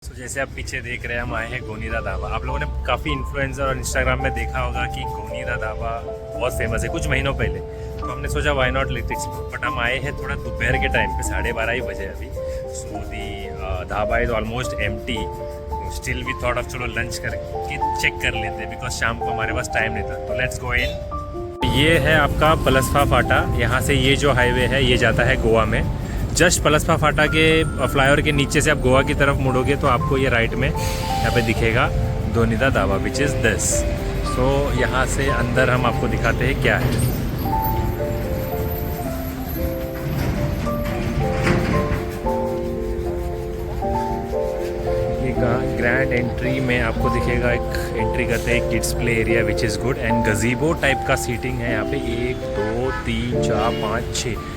तो जैसे आप पीछे देख रहे हैं, हम आए हैं गोनीदा ढाबा। आप लोगों ने काफ़ी इन्फ्लुएंसर और इंस्टाग्राम में देखा होगा कि गोनीदा ढाबा बहुत फेमस है कुछ महीनों पहले। तो हमने सोचा why not let explore, but हम आए हैं थोड़ा दोपहर के टाइम पे, 12:30 ही बजे अभी। So the dhaba is almost empty. Still we thought of चलो लंच करके चेक कर लेते, बिकॉज शाम को हमारे पास टाइम नहीं था। तो लेट्स गो इन। ये है आपका पलसफा फाटा। यहाँ से ये जो हाईवे है ये जाता है गोवा में। जस्ट पलसफा फाटा के फ्लाईओवर के नीचे से आप गोवा की तरफ मुड़ोगे तो आपको ये राइट में यहाँ पे दिखेगा Gonida dhaba which is this. सो यहाँ से अंदर हम आपको दिखाते हैं क्या है। ग्रैंड एंट्री में आपको दिखेगा, एक एंट्री करते हैं kids play area which is good and गजीबो type का सीटिंग है यहाँ पे। 1 2 3 4 5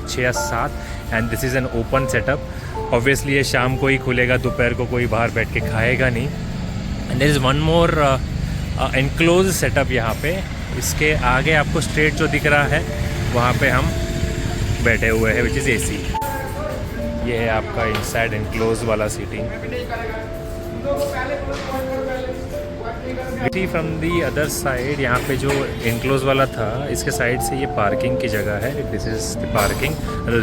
6 या 7 and this is an open setup. Obviously ये शाम को ही खुलेगा, दोपहर को कोई बाहर बैठ के खाएगा नहीं। And there is one more enclose setup यहाँ पे। इसके आगे आपको स्ट्रेट जो दिख रहा है वहाँ पे हम बैठे हुए हैं विच इज़ AC। ये है आपका इनसाइड एनक्लोज वाला seating. From the other side यहाँ पे जो एनक्लोज वाला था इसके साइड से ये पार्किंग की जगह है। This is the parking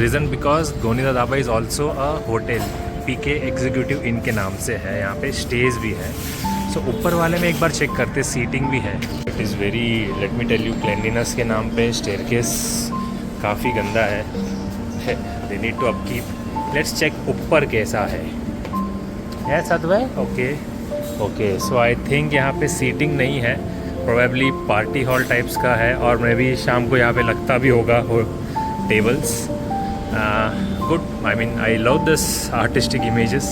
reason because Gonida dhaba is also a hotel. PK executive इन के नाम से है। यहाँ पे स्टेज भी है। सो ऊपर वाले में एक बार चेक करते, सीटिंग भी है। It is very, let me tell you, cleanliness के नाम पे स्टेयरकेस काफ़ी गंदा है। They need to upkeep. Let's check ऊपर कैसा है। सदवै ओके। सो आई थिंक यहाँ पे सीटिंग नहीं है, प्रोबेबली पार्टी हॉल टाइप्स का है। और मे भी शाम को यहाँ पे लगता भी होगा tables. Good, I mean I love this artistic images.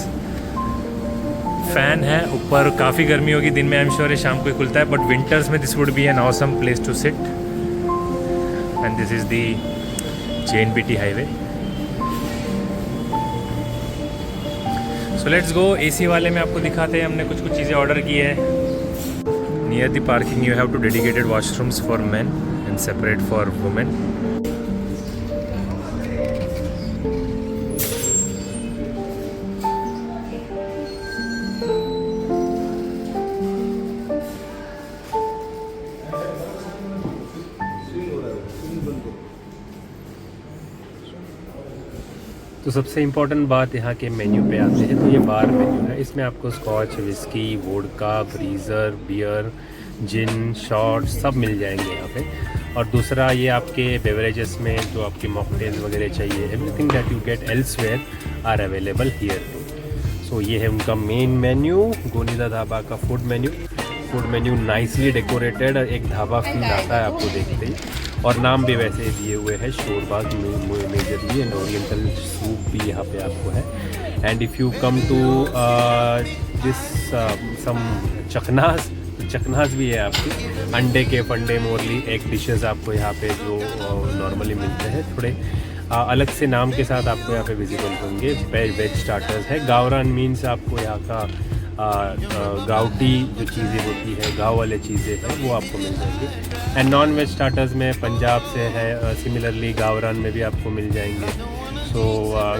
Fan है ऊपर, काफ़ी गर्मी होगी दिन में, आई एम श्योर शाम को ही खुलता है, बट विंटर्स में this would be an awesome place to sit. And this is the JNPT highway. So let's go. AC वाले में आपको दिखाते हैं, हमने कुछ चीज़ें ऑर्डर की है। Near the parking you have two dedicated washrooms for men and separate for women. तो सबसे इम्पॉर्टेंट बात यहाँ के मेन्यू पे आते हैं। तो ये बार मेन्यू है, इसमें आपको स्कॉच, विस्की, वोडका, ब्रीज़र, बियर, जिन, शॉट्स सब मिल जाएंगे यहाँ पे। और दूसरा ये आपके बेवरेजेस में जो आपके मॉकटेल्स वगैरह चाहिए, everything that you get elsewhere are available here too. So ये है उनका मेन मेन्यू, गोनीदा ढाबा का फूड मेन्यू नाइसली डेकोरेटेड। एक ढाबा फील आता है आपको देखते ही। और नाम भी वैसे दिए हुए हैं, शोरबाग मेजरली, एंड ओरिएंटल सूप भी यहाँ पे आपको है। And if you come to this some चखनास भी है आपकी। अंडे के फंडे, मोरली, एग डिशेस आपको यहाँ पे जो नॉर्मली मिलते हैं, थोड़े अलग से नाम के साथ आपको यहाँ पे विजिबल होंगे। वेज स्टार्टर्स है। गावरान मीन्स आपको यहाँ का गावटी जो चीज़ें होती है, गाँव वाले चीज़ें हैं, वो आपको मिल जाएंगी। एंड नॉन वेज स्टार्टर्स में पंजाब से है, सिमिलरली गावरान में भी आपको मिल जाएंगे। सो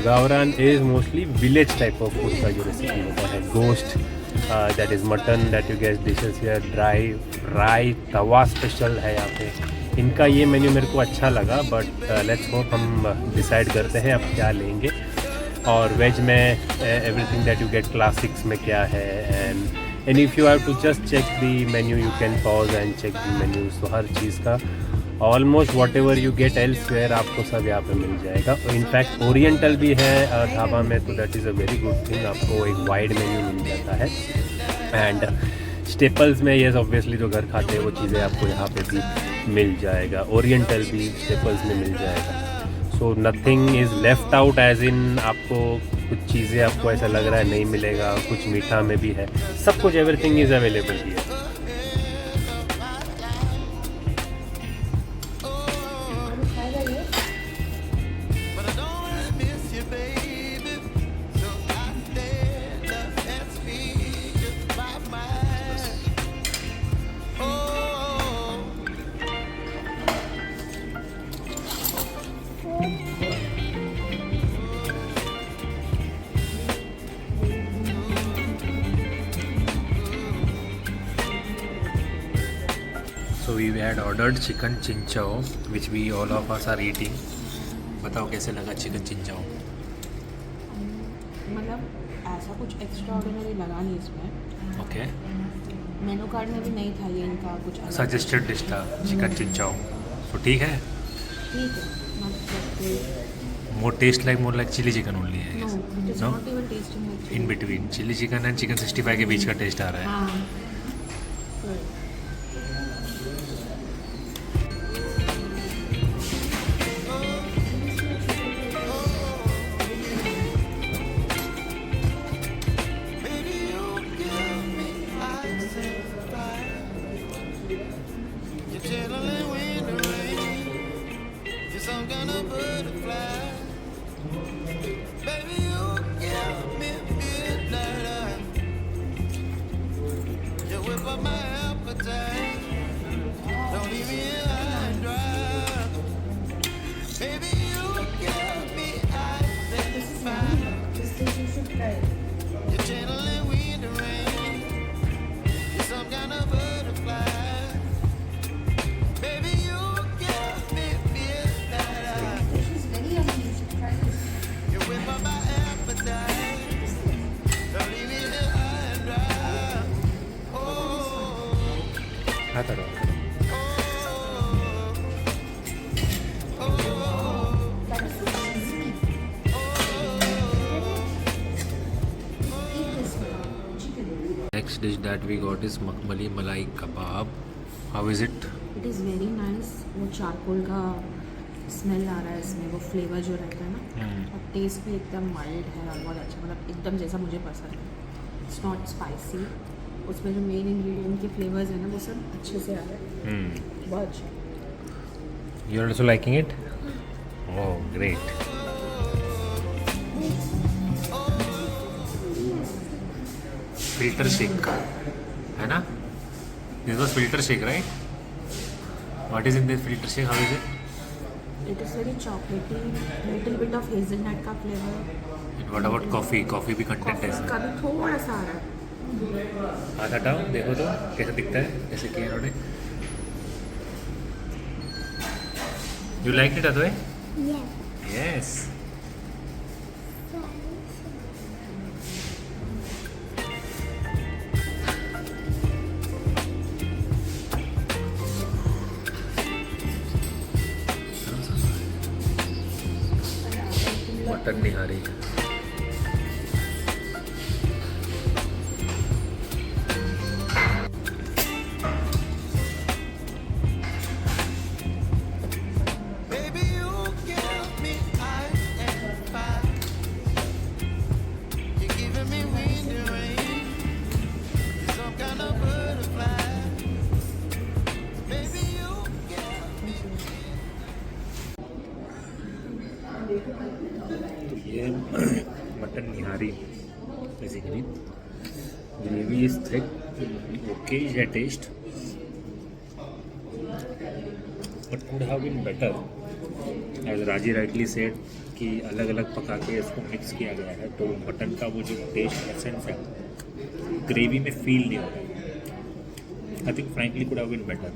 गावरान is mostly village type of food का जो रेसिपी होता है। गोश्त, that is mutton that you gate dishes here. Dry Tawa special है यहाँ पे। इनका ये मेन्यू मेरे को अच्छा लगा, बट लेट्स होप हम डिसाइड करते हैं अब क्या लेंगे। और वेज में everything that you get classics में क्या है। And if you have to just check the menu you can pause and check the menus. तो हर चीज़ का almost whatever you get elsewhere आपको सब यहाँ पे मिल जाएगा। इनफैक्ट ओरिएंटल भी है ढाबा में, तो that is a very good thing. आपको एक वाइड मेन्यू मिल जाता है। एंड स्टेपल्स में येस ऑब्वियसली जो घर खाते हैं वो चीज़ें आपको यहाँ पे भी मिल जाएगा। ओरिएंटल भी स्टेपल्स में मिल जाएगा। So nothing is left out, as in आपको कुछ चीज़ें आपको ऐसा लग रहा है नहीं मिलेगा। कुछ मीठा में भी है, सब कुछ, everything is available here. So we had ordered chicken chinchao, which we all of us are eating. बताओ कैसे लगा चिकन चिंचाओ? मतलब ऐसा कुछ एक्स्ट्रा ऑर्डिनरी लगा नहीं इसमें. ओके. मेनू कार्ड में भी नहीं था ये इनका कुछ अलग. सजेस्टेड डिश था चिकन चिंचाओ. तो ठीक है. ठीक है. मतलब More taste like more like chili chicken only है. no, it is No? not even tasting like In between chilli chicken and chicken 65 के बीच का टेस्ट आ रहा है. हाँ. खाता रहो. Next dish that we got is Makmali Malai Kebab. How is it? It is very nice. वो charcoal का smell आ रहा है इसमें, वो फ्लेवर जो रहता है ना. और टेस्ट भी एकदम माइल्ड है और बहुत अच्छा, मतलब एकदम जैसा मुझे पसंद है. It's not spicy. उसमें जो मेन इंग्रेडिएंट के फ्लेवर्स हैं ना वो सब अच्छे से आ रहे हैं. बहुत अच्छा. You are also liking it? Oh, great. Filter shake, है ना? This was filter shake, right? What is in this filter shake? How is it? It is very चॉकलेटी, लिटिल बिट ऑफ हेज़लनट का flavour. And what about coffee? Coffee भी content है coffee इसमें. का भी थोड़ा सा आ रहा है. हाथ हटाओ, देखो तो कैसे दिखता है, कैसे किया इन्होंने. You liked it, Advay? Yes. Mutton nihari. ये mutton nihari basically. Gravy is thick. Okay है taste, but could have been better. As Raji rightly said कि अलग अलग पका के इसको मिक्स किया गया है, तो मटन का वो जो टेस्ट एसेंस है ग्रेवी में फील नहीं हो रहा. I think frankly could have been better.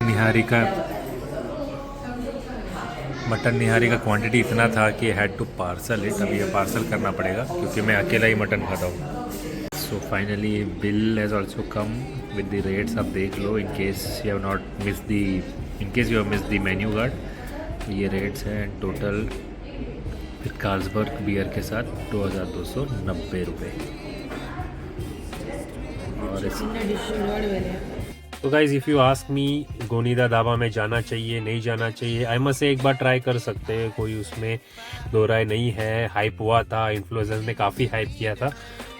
Nihari का मटन निहारी का क्वांटिटी इतना था कि हैड टू पार्सल इट. अभी ये पार्सल करना पड़ेगा क्योंकि मैं अकेला ही मटन खाता हूँ. So finally bill has also come with the rates. आप देख लो in case you have not miss the menu card. ये रेट्स हैं टोटल विद कार्लसबर्ग बियर के साथ 2290 रुपये. और तो guys if you ask me Gonida dhaba में जाना चाहिए नहीं जाना चाहिए, आई मस्ट से एक बार ट्राई कर सकते हैं. कोई उसमें दो राय नहीं है. हाइप हुआ था, इन्फ्लुएंसर्स ने काफ़ी हाइप किया था.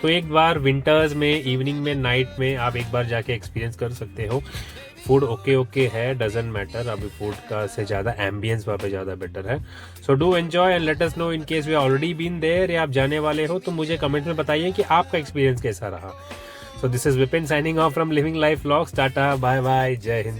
तो एक बार विंटर्स में, इवनिंग में, नाइट में आप एक बार जाके एक्सपीरियंस कर सकते हो. फूड ओके है, डजंट मैटर. अभी फूड का से ज़्यादा एम्बियंस वहाँ पे ज़्यादा बेटर है. So do enjoy and let us know in case we already been there या आप जाने वाले हो तो मुझे कमेंट में बताइए कि आपका एक्सपीरियंस कैसा रहा. So this is Vipin signing off from Living Life Vlogs. Tata, bye bye, Jai Hind.